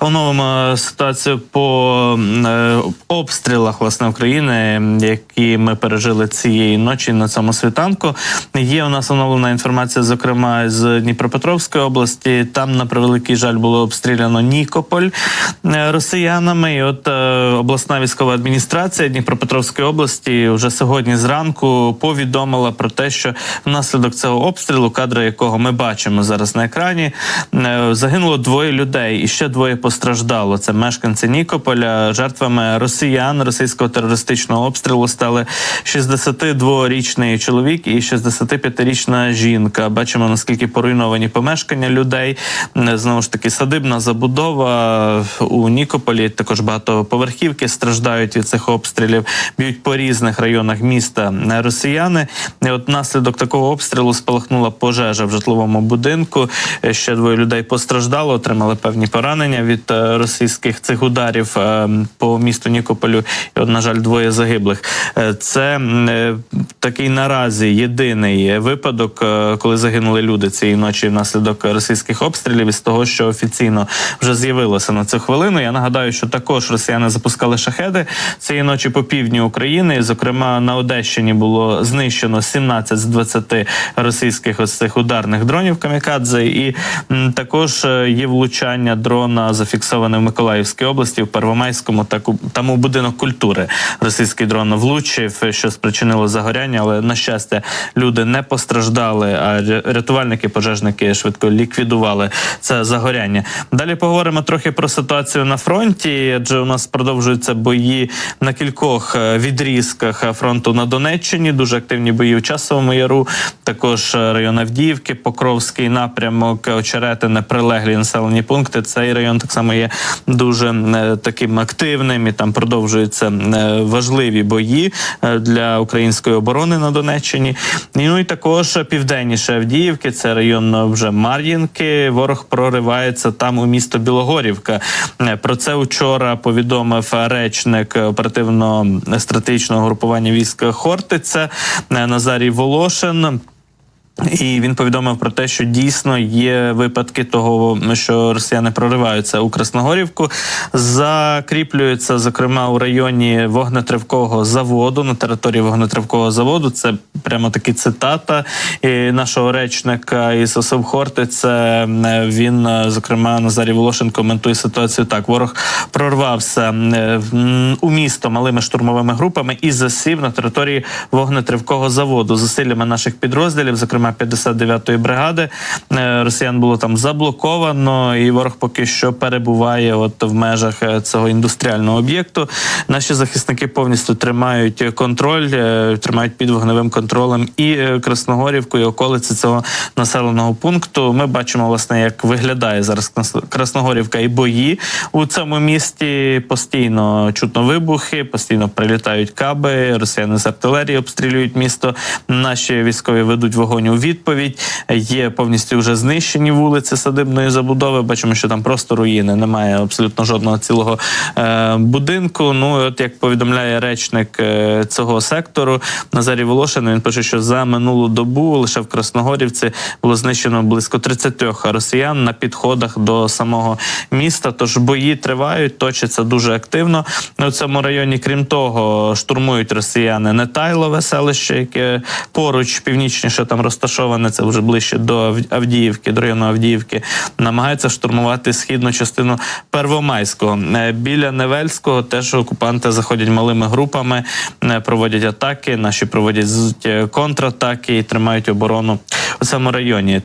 Оновимо ситуацію по обстрілах, власне, України, які ми пережили цієї ночі на цьому світанку. Є у нас оновлена інформація, зокрема, з Дніпропетровської області. Там, на превеликий жаль, було обстріляно Нікополь росіянами. І от обласна військова адміністрація Дніпропетровської області вже сьогодні зранку повідомила про те, що внаслідок цього обстрілу, кадри якого ми бачимо зараз на екрані, загинуло 2 людей і ще 2 постраждало. Це мешканці Нікополя. Жертвами росіян, російського терористичного обстрілу стали 62-річний чоловік і 65-річна жінка. Бачимо, наскільки поруйновані помешкання людей. Знову ж таки, садибна забудова у Нікополі, також багатоповерхівки страждають від цих обстрілів, б'ють по різних районах міста росіяни. І от внаслідок такого обстрілу спалахнула пожежа в житловому будинку. Ще 2 людей постраждало, отримали певні поранення від російських цих ударів по місту Нікополю. І от, на жаль, 2 загиблих. Це такий наразі єдиний випадок, коли загинули люди цієї ночі внаслідок російських обстрілів, із того, що офіційно вже з'явилося на цю хвилину. Я нагадаю, що також росіяни запускали шахеди цієї ночі по півдні України. Зокрема, на Одещині було знищено 17 з 20 російських ось цих ударних дронів камікадзе. І також є влучання дрона, зафіксоване в Миколаївській області, в Первомайському, там у будинок культури російський дрон влучив, що спричинило загоряння, але, на щастя, люди не постраждали, а рятувальники, пожежники швидко ліквідували це загоряння. Далі поговоримо трохи про ситуацію на фронті, адже у нас продовжуються бої на кількох відрізках фронту на Донеччині, дуже активні бої у Часовому Яру, також район Авдіївки, Покровський напрямок, Очеретине, прилеглі населені пункти. Цей район так само є дуже таким активним, і там продовжуються важливі бої для української оборони на Донеччині. Ну і також південніше Авдіївки, це район вже Мар'їнки, ворог проривається там у місто Білогорівка. Про це вчора повідомив речник оперативно-стратегічного групування військ Хортиця Назарій Волошин. І він повідомив про те, що дійсно є випадки того, що росіяни прориваються у Красногорівку, закріплюються, зокрема, у районі вогнетривкого заводу, на території вогнетривкого заводу. Це прямо таки цитата і нашого речника із ОСУ Хортиця. Він, зокрема, Назарій Волошин коментує ситуацію так. Ворог прорвався у місто малими штурмовими групами і засів на території вогнетривкого заводу. Зусиллями наших підрозділів, зокрема 59-ї бригади, росіян було там заблоковано, і ворог поки що перебуває от в межах цього індустріального об'єкту. Наші захисники повністю тримають контроль, тримають під вогневим контролем і Красногорівку, і околиці цього населеного пункту. Ми бачимо, власне, як виглядає зараз Красногорівка і бої у цьому місті. Постійно чутно вибухи, постійно прилітають каби, росіяни з артилерії обстрілюють місто. Наші військові ведуть вогонь у відповідь. Є повністю вже знищені вулиці садибної забудови. Бачимо, що там просто руїни. Немає абсолютно жодного цілого будинку. Ну, от як повідомляє речник цього сектору Назарій Волошин, він пише, що за минулу добу лише в Красногорівці було знищено близько 30 росіян на підходах до самого міста. Тож бої тривають, точаться дуже активно. У цьому районі, крім того, штурмують росіяни Нетайлове селище, яке поруч, північніше там розташоване, це вже ближче до Авдіївки, до району Авдіївки, намагаються штурмувати східну частину Первомайського. Біля Невельського теж окупанти заходять малими групами, проводять атаки, наші проводять контратаки і тримають оборону у цьому районі.